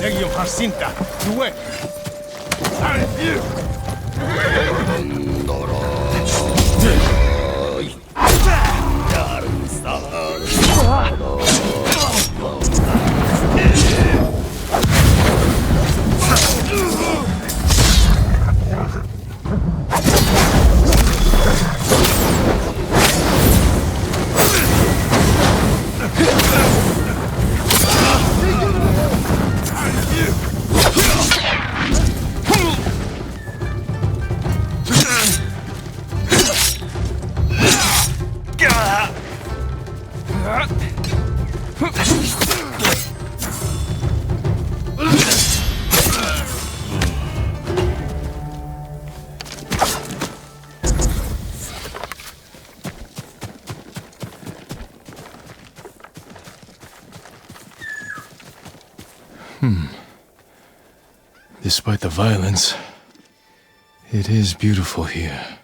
Legio Jacinta, due. Despite the violence, it is beautiful here.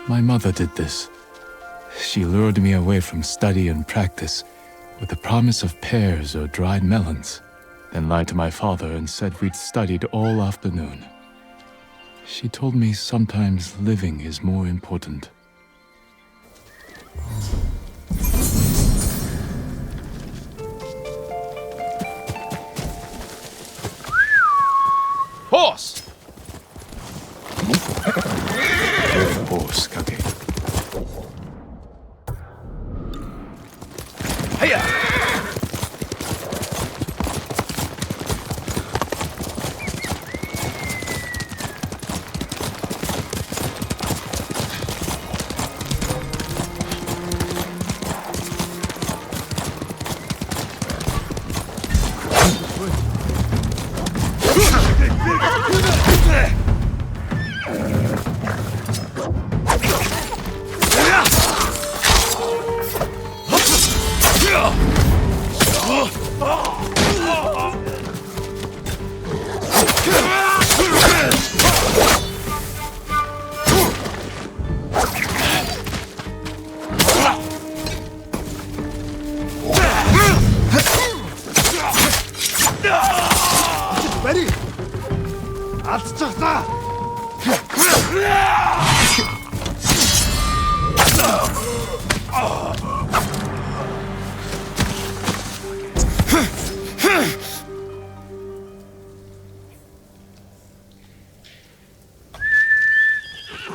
My mother did this. She lured me away from study and practice with the promise of pears or dried melons, then lied to my father and said we'd studied all afternoon. She told me sometimes living is more important. Horse! Horse, Kage. Hiya! Ready? Atsuchta!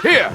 Here!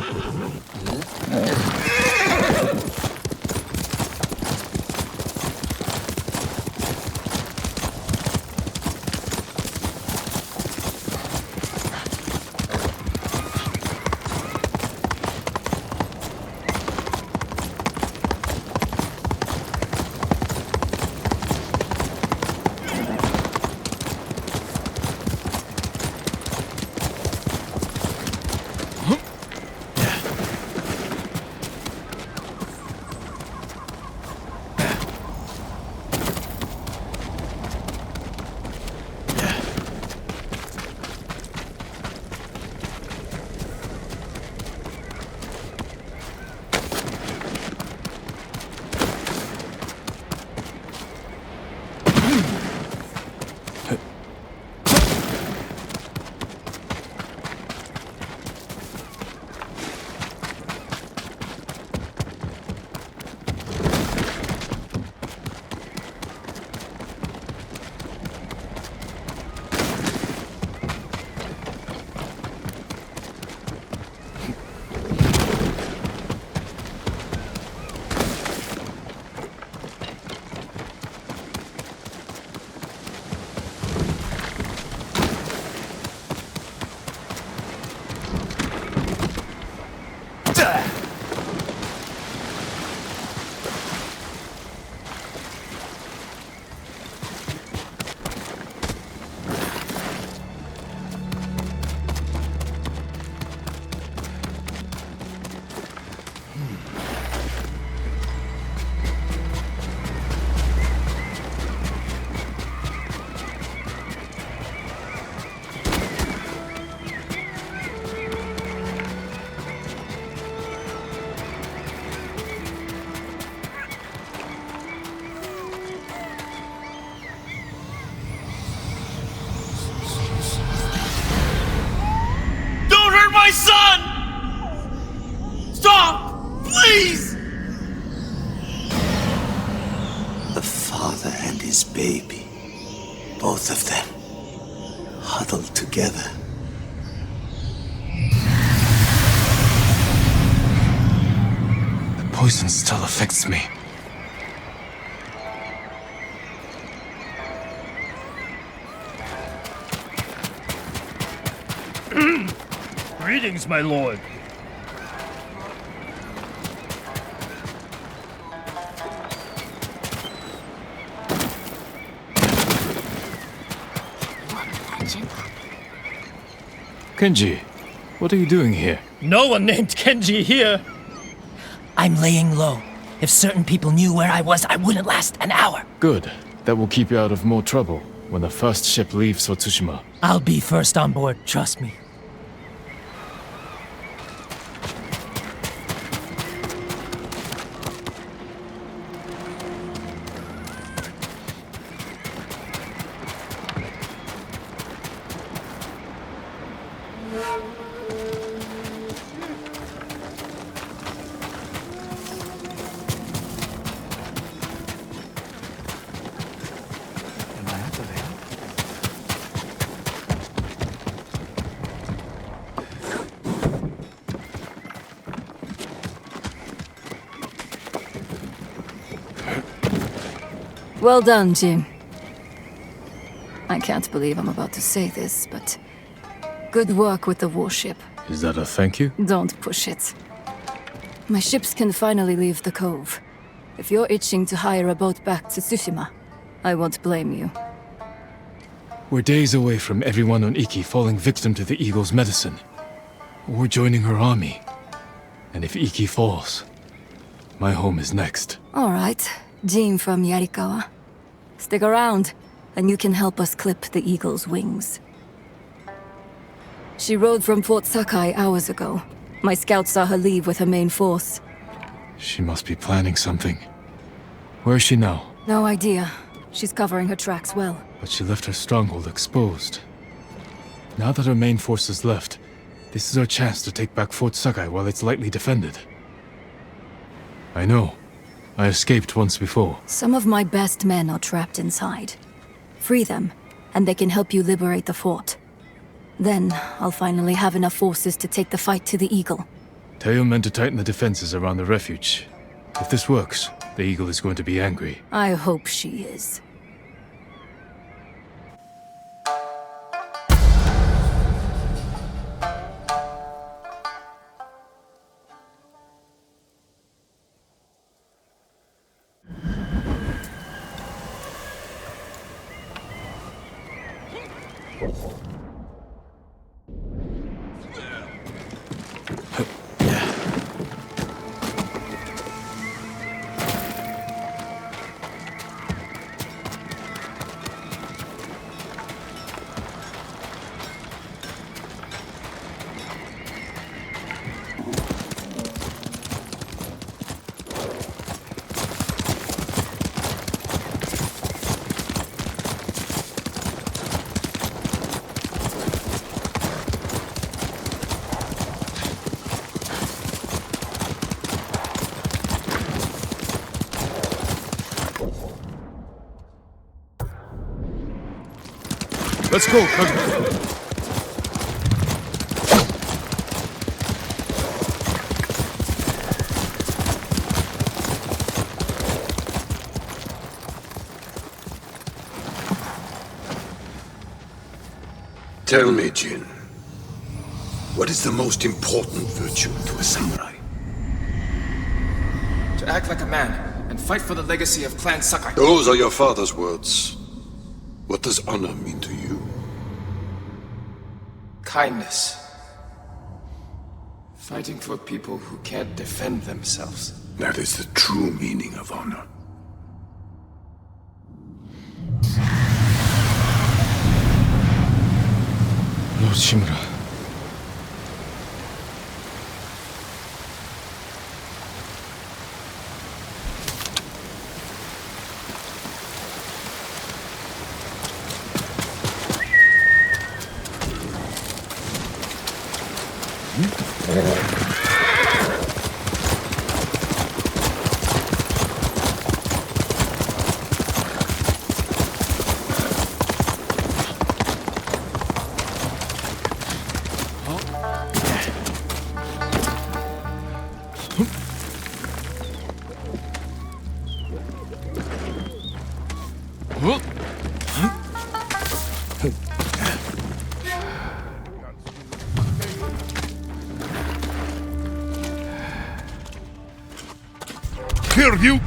son! Stop! Please! The father and his baby, both of them, huddled together. The poison still affects me. Greetings, my lord. Kenji, what are you doing here? No one named Kenji here. I'm laying low. If certain people knew where I was, I wouldn't last an hour. Good. That will keep you out of more trouble when the first ship leaves for TSUSHIMA. I'll be first on board, trust me. Well done, Jim. I can't believe I'm about to say this, but good work with the warship. Is that a thank you? Don't push it. My ships can finally leave the cove. If you're itching to hire a boat back to Tsushima, I won't blame you. We're days away from everyone on IKI falling victim to the Eagle's medicine. Or joining her army. And if IKI falls, my home is next. All right, Jim from Yarikawa. Stick around, and you can help us clip the Eagle's wings. She rode from Fort Sakai hours ago. My scouts saw her leave with her main force. She must be planning something. Where is she now? No idea. She's covering her tracks well. But she left her stronghold exposed. Now that her main force is left, this is our chance to take back Fort Sakai while it's lightly defended. I know. I escaped once before. Some of my best men are trapped inside. Free them, and they can help you liberate the fort. Then, I'll finally have enough forces to take the fight to the Eagle. Tell your men to tighten the defenses around the refuge. If this works, the Eagle is going to be angry. I hope she is. Let's go, cousin. Tell me, Jin, what is the most important virtue to a samurai? To act like a man and fight for the legacy of Clan Sakai. Those are your father's words. What does honor mean to you? Kindness. Fighting for people who can't defend themselves. That is the true meaning of honor. Lord Shimura. Here, you!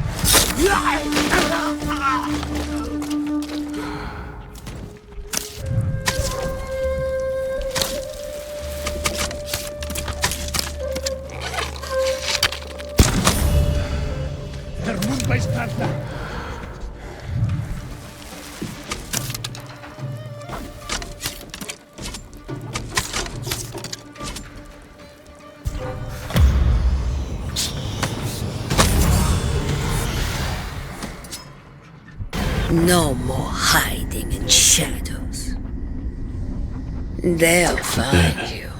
No more hiding in shadows. They'll find you.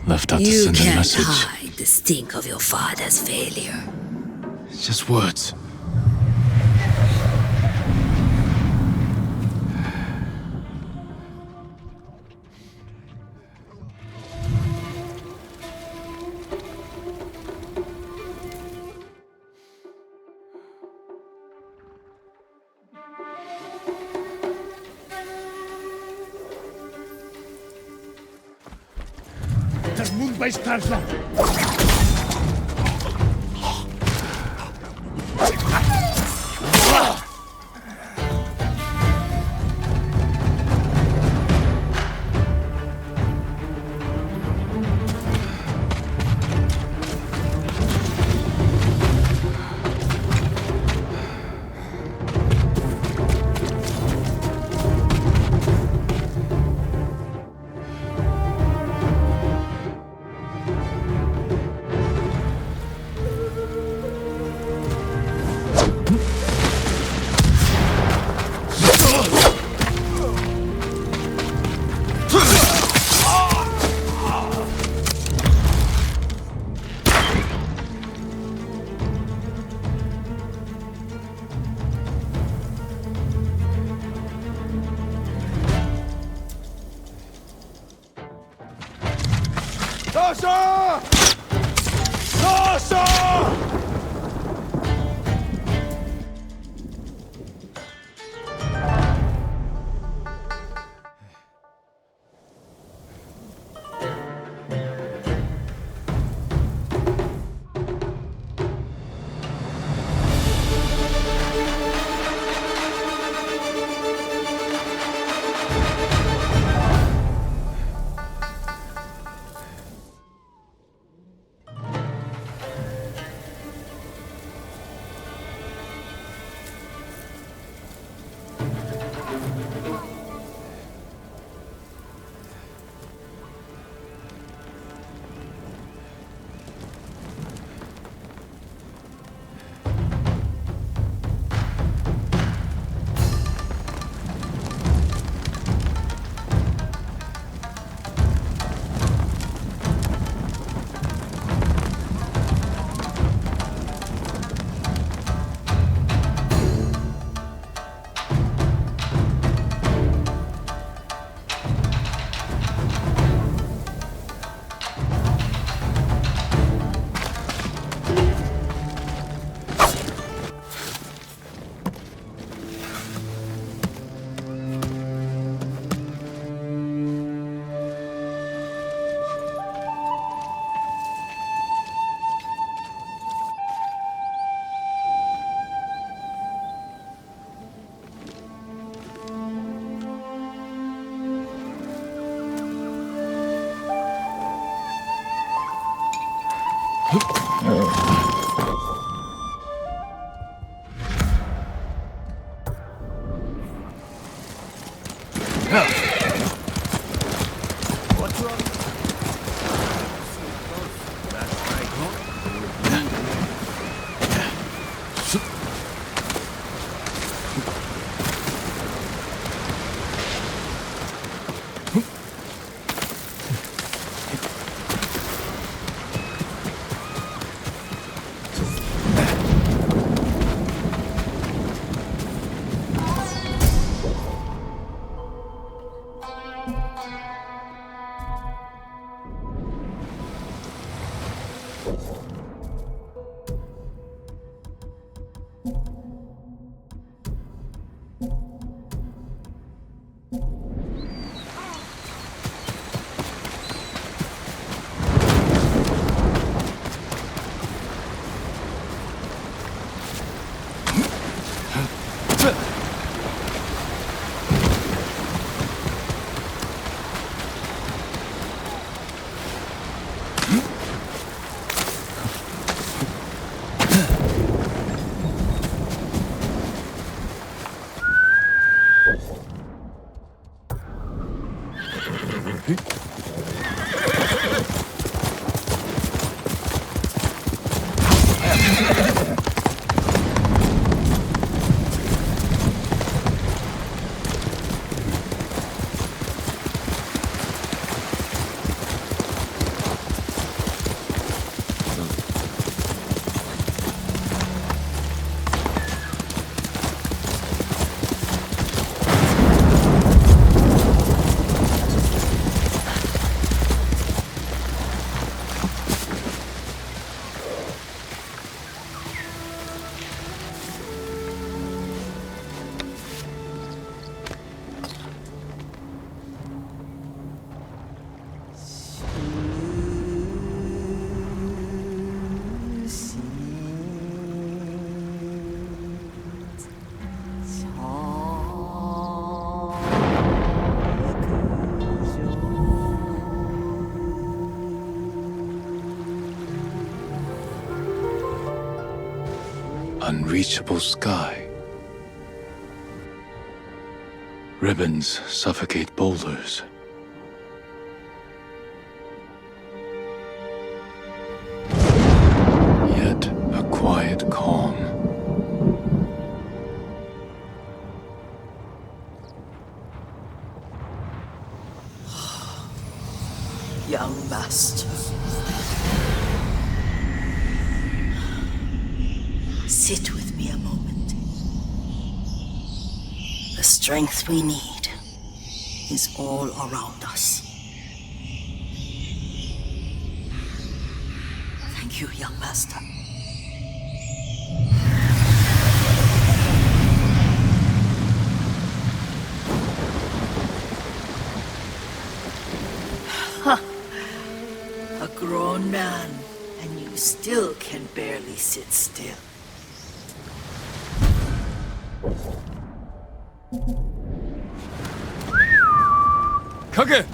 Left out to You send a can't message. hide the stink of your father's failure. It's just words. Sasha! Sasha! Unreachable sky. Ribbons suffocate boulders. Yet a quiet calm. Young master. Sit with me a moment. The strength we need is all around us. Thank you, young master. A grown man, and you still can barely sit still. Kage!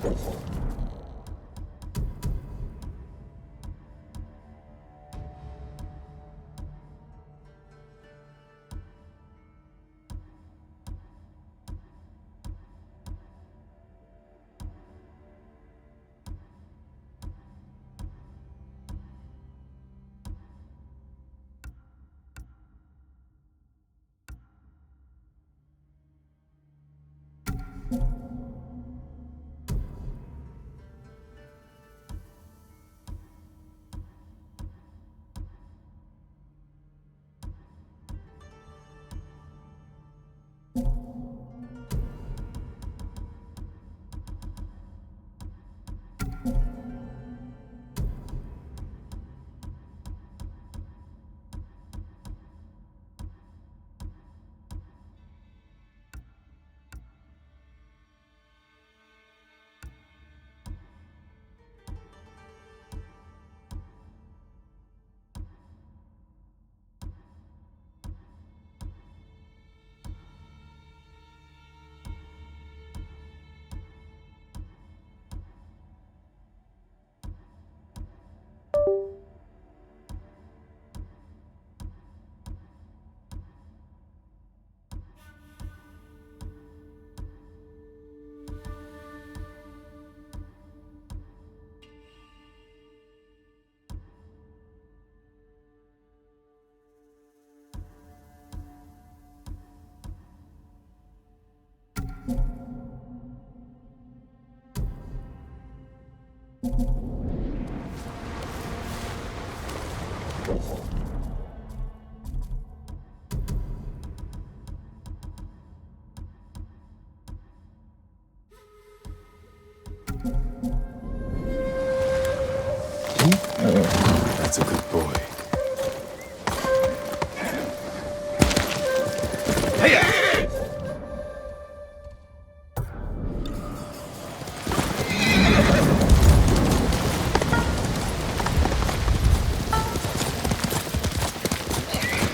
That's a good boy.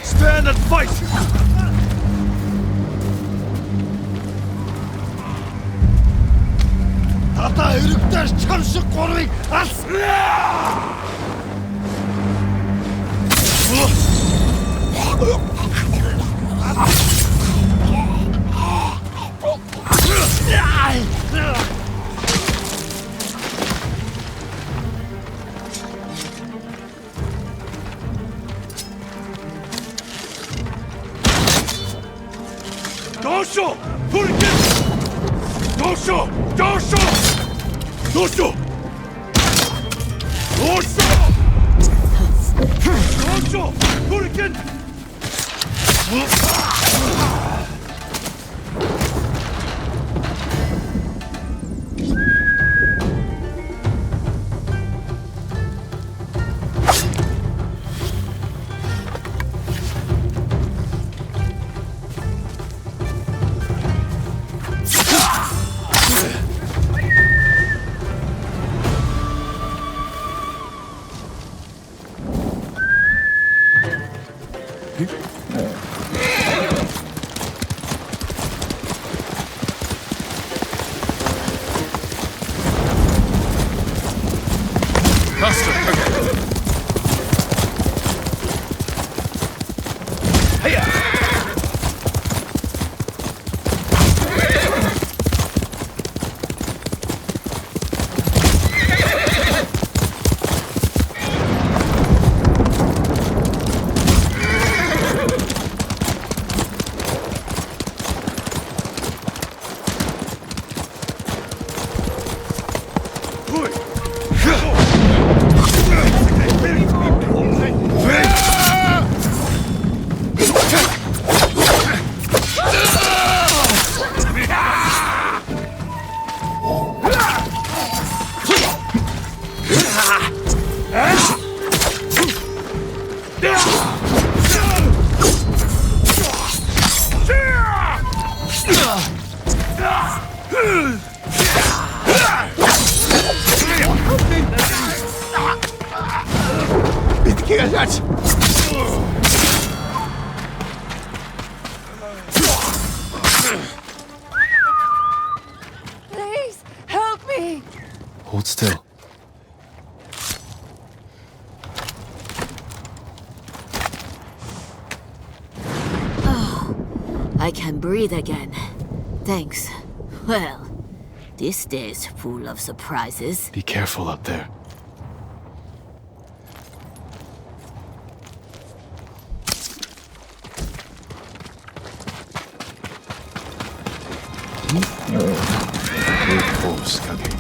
Stand and fight! Ата өргөдөж чам шиг гурыг алснаа! Dosho! Hurricane! Dosho! Dosho! Dosho! Dosho! Dosho! Hurricane! Faster, Kage. Please, help me! Hold still. I can breathe again. Thanks. Well, this day's full of surprises. Be careful up there. Great force, Kage.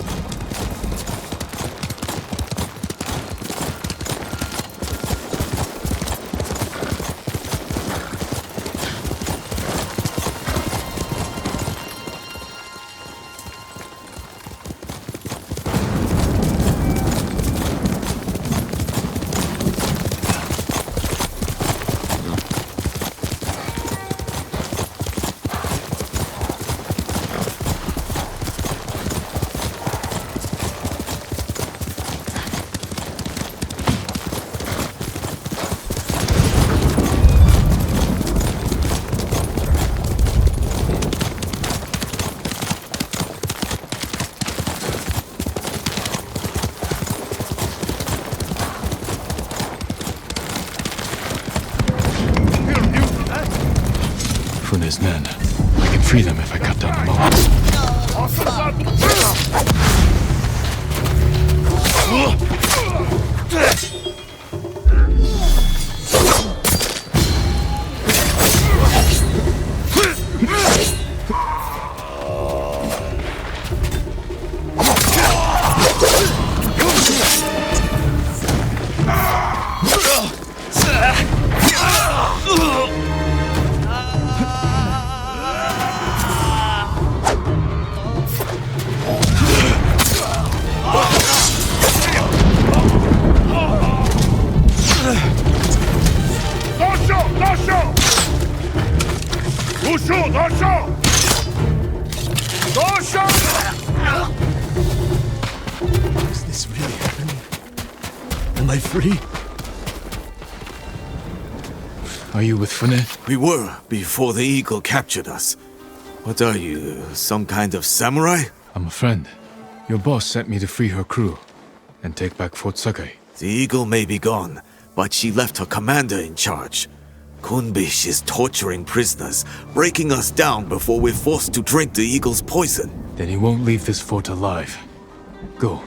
Fune's men. I can free them if I cut down the mountain. Is this really happening? Am I free? Are you with Fune? We were before the eagle captured us. What are you, some kind of samurai? I'm a friend. Your boss sent me to free her crew and take back Fort Sakai. The eagle may be gone, but she left her commander in charge. Kunbish is torturing prisoners, breaking us down before we're forced to drink the eagle's poison. Then he won't leave this fort alive. Go.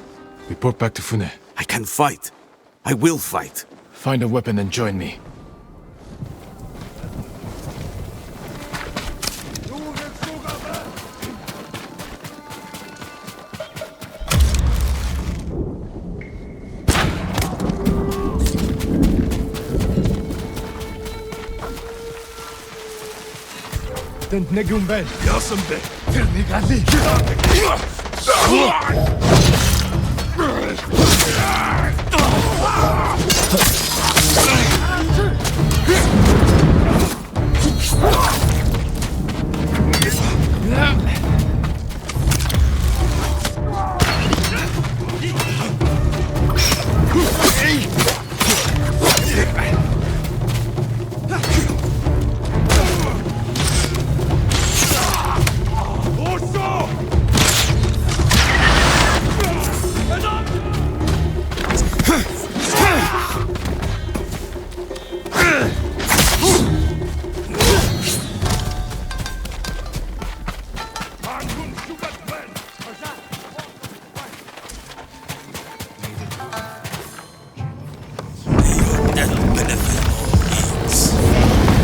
Report back to Fune. I can fight. I will fight. Find a weapon and join me. Den negumben. Yasumbe. Termigali.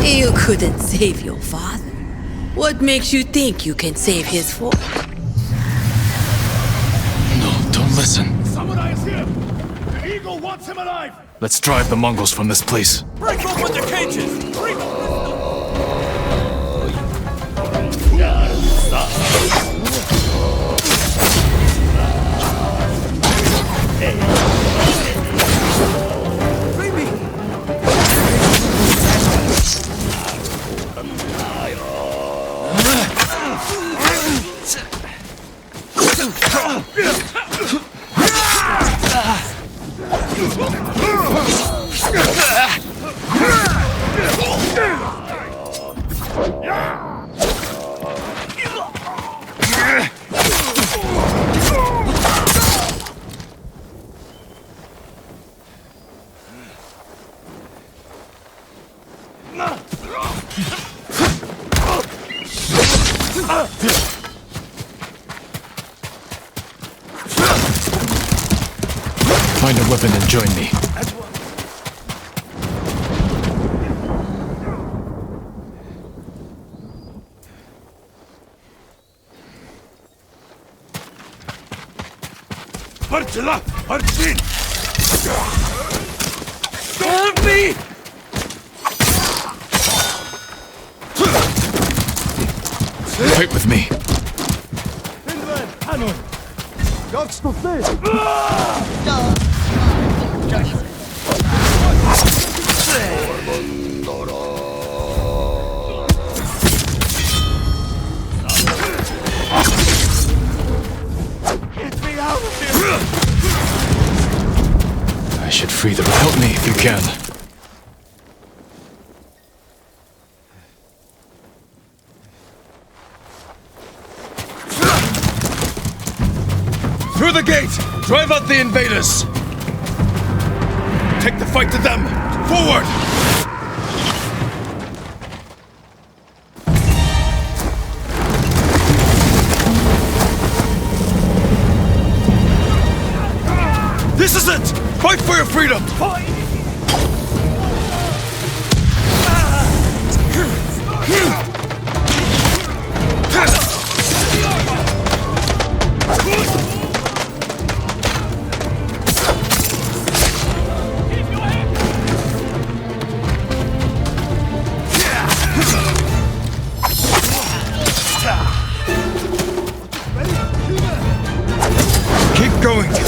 You couldn't save your father. What makes you think you can save his fort? No, don't listen. Samurai is here! The eagle wants him alive! Let's drive the Mongols from this place. Break open the cages! Find a weapon and join me. Archila! Archin! Help me! Fight with me. Finland! Hanoi! God's to I should free them. Help me if you can. Through the gate! Drive out the invaders! Take the fight to them! Forward! This is it! Fight for your freedom! Keep going!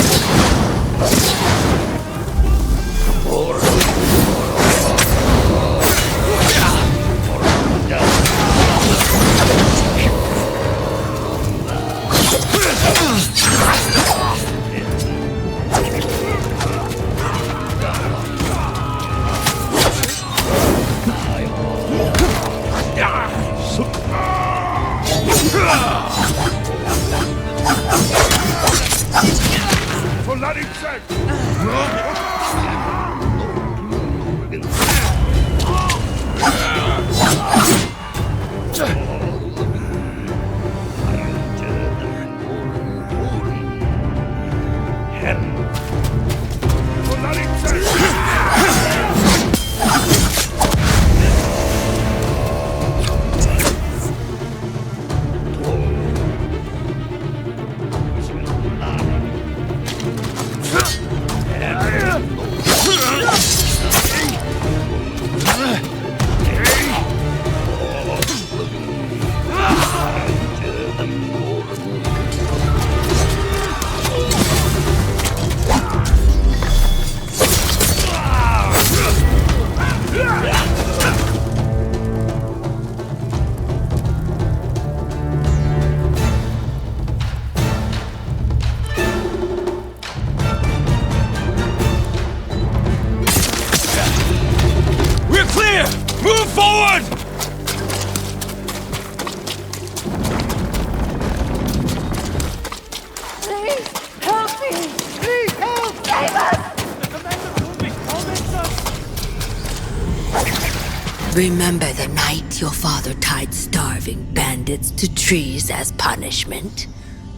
Remember the night your father tied starving bandits to trees as punishment?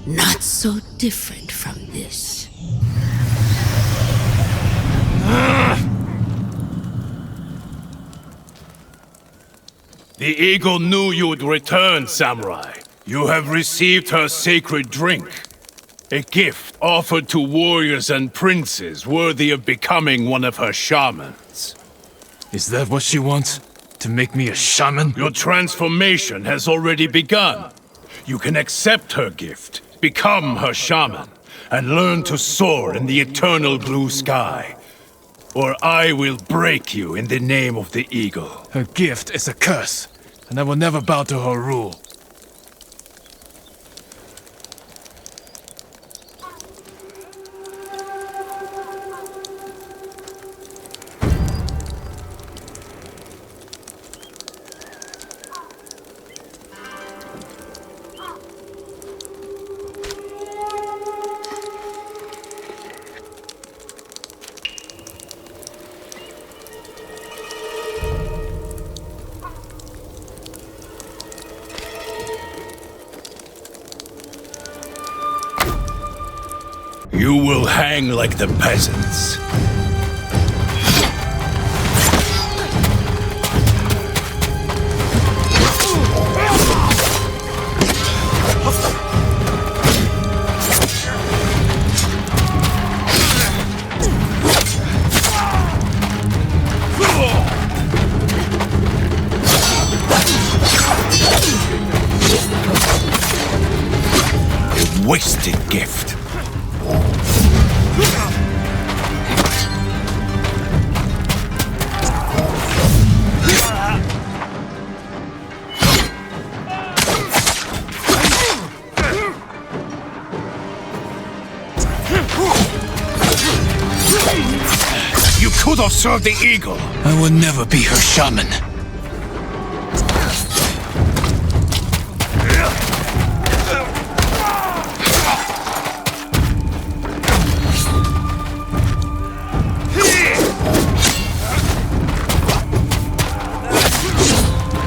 Not so different from this. The eagle knew you'd return, samurai. You have received her sacred drink. A gift offered to warriors and princes worthy of becoming one of her shamans. Is that what she wants? To make me a shaman? Your transformation has already begun. You can accept her gift, become her shaman, and learn to soar in the eternal blue sky. Or I will break you in the name of the eagle. Her gift is a curse, and I will never bow to her rule. You will hang like the peasants. A wasted gift. You could have served the eagle. I will never be her shaman.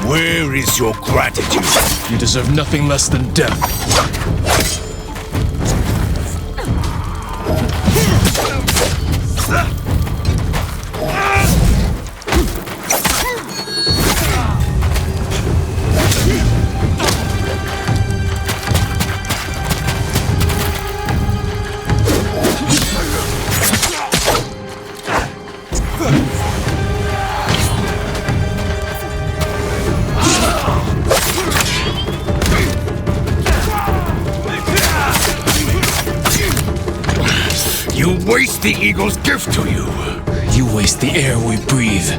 Where is your gratitude? You deserve nothing less than death. You waste the eagle's gift to you. You waste the air we breathe.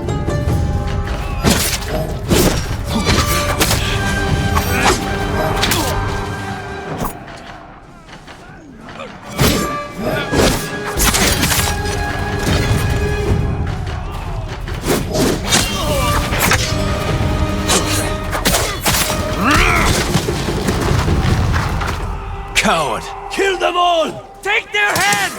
Coward! Kill them all! Take their heads!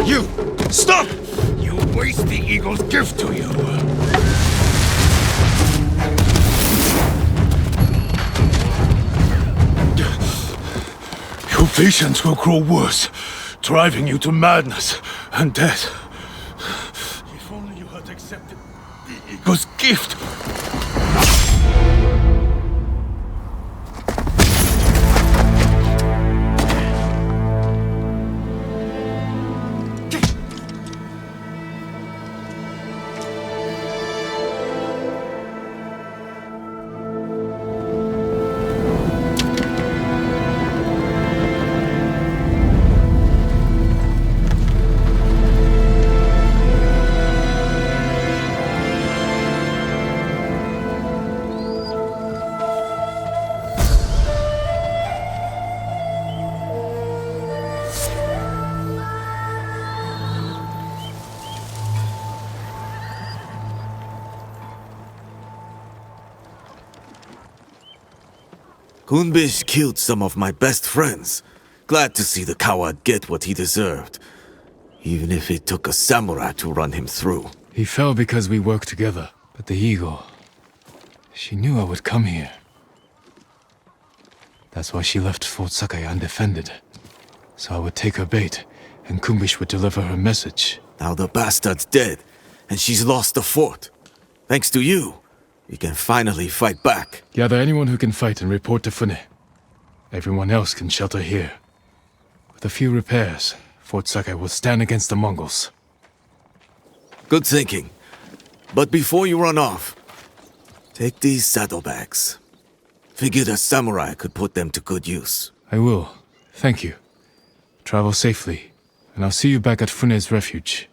You! Stop! You waste the eagle's gift to you. Your visions will grow worse, driving you to madness and death. If only you had accepted the eagle's gift. Kunbish killed some of my best friends. Glad to see the coward get what he deserved. Even if it took a samurai to run him through. He fell because we worked together. But the eagle... she knew I would come here. That's why she left Fort Sakai undefended. So I would take her bait, and Kunbish would deliver her message. Now the bastard's dead, and she's lost the fort. Thanks to you, we can finally fight back. Gather anyone who can fight and report to Fune. Everyone else can shelter here. With a few repairs, Fort Sakai will stand against the Mongols. Good thinking. But before you run off, take these saddlebags. Figured a samurai could put them to good use. I will. Thank you. Travel safely, and I'll see you back at Fune's refuge.